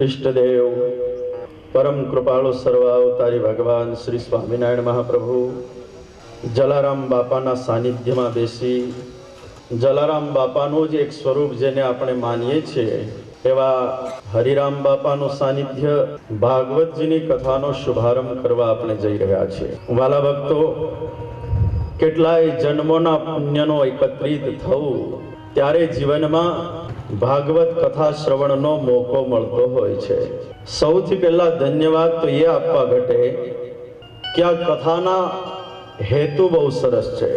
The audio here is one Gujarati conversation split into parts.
इष्टदेव परम कृपाळु सर्वावतारी भगवान श्री स्वामिनारायण महाप्रभु जलाराम बापाना सानिध्यमां बेसी जलाराम बापाનું જ એક સ્વરૂપ જેને આપણે માનીએ છીએ એવા હરિરામ બાપાનું સાનિધ્ય ભાગવતજીની કથાનો શુભારંભ કરવા આપણે જઈ રહ્યા છીએ। વાલા ભક્તો, કેટલાય જન્મોના પુણ્યનો એકત્રિત થવું ત્યારે જીવનમાં ભાગવત કથા શ્રવણનો મોકો મળતો હોય છે। સૌથી પહેલા ધન્યવાદ તો એ આપવા ઘટે કે આ કથાના હેતુ બહુ સરસ છે।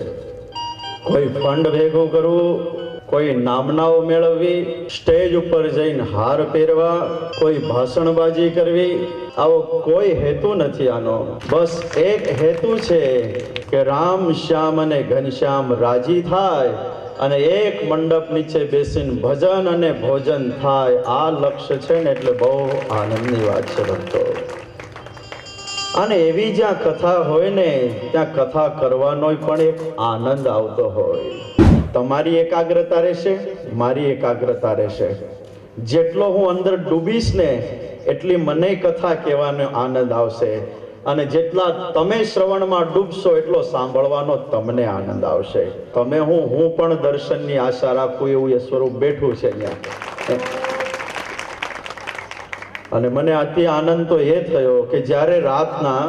કોઈ ફંડ ભેગું કરવું, કોઈ નામનાઓ મેળવવી, સ્ટેજ ઉપર જઈને હાર પહેરવા, કોઈ ભાષણબાજી કરવી, આવો કોઈ હેતુ નથી આનો। બસ એક હેતુ છે કે રામ શ્યામ અને ઘનશ્યામ રાજી થાય અને એક મંડપ નીચે બેસીને ભજન અને ભોજન થાય। આ લક્ષ્ય છે ને એટલે બહુ આનંદની વાત છે ભક્તો। અને એવી જ્યાં કથા હોય ને ત્યાં કથા કરવાનો પણ એક આનંદ આવતો હોય। તમારી એકાગ્રતા રહેશે, મારી એકાગ્રતા રહેશે। જેટલો હું અંદર ડૂબીશ ને એટલી મને કથા કહેવાનો આનંદ આવશે અને જેટલા તમે શ્રવણમાં ડૂબશો એટલો સાંભળવાનો તમને આનંદ આવશે। તમે હું પણ દર્શનની આશા રાખું એવું એ સ્વરૂપ બેઠું છે અહીંયા। અને મને આથી આનંદ તો એ થયો કે જ્યારે રાતના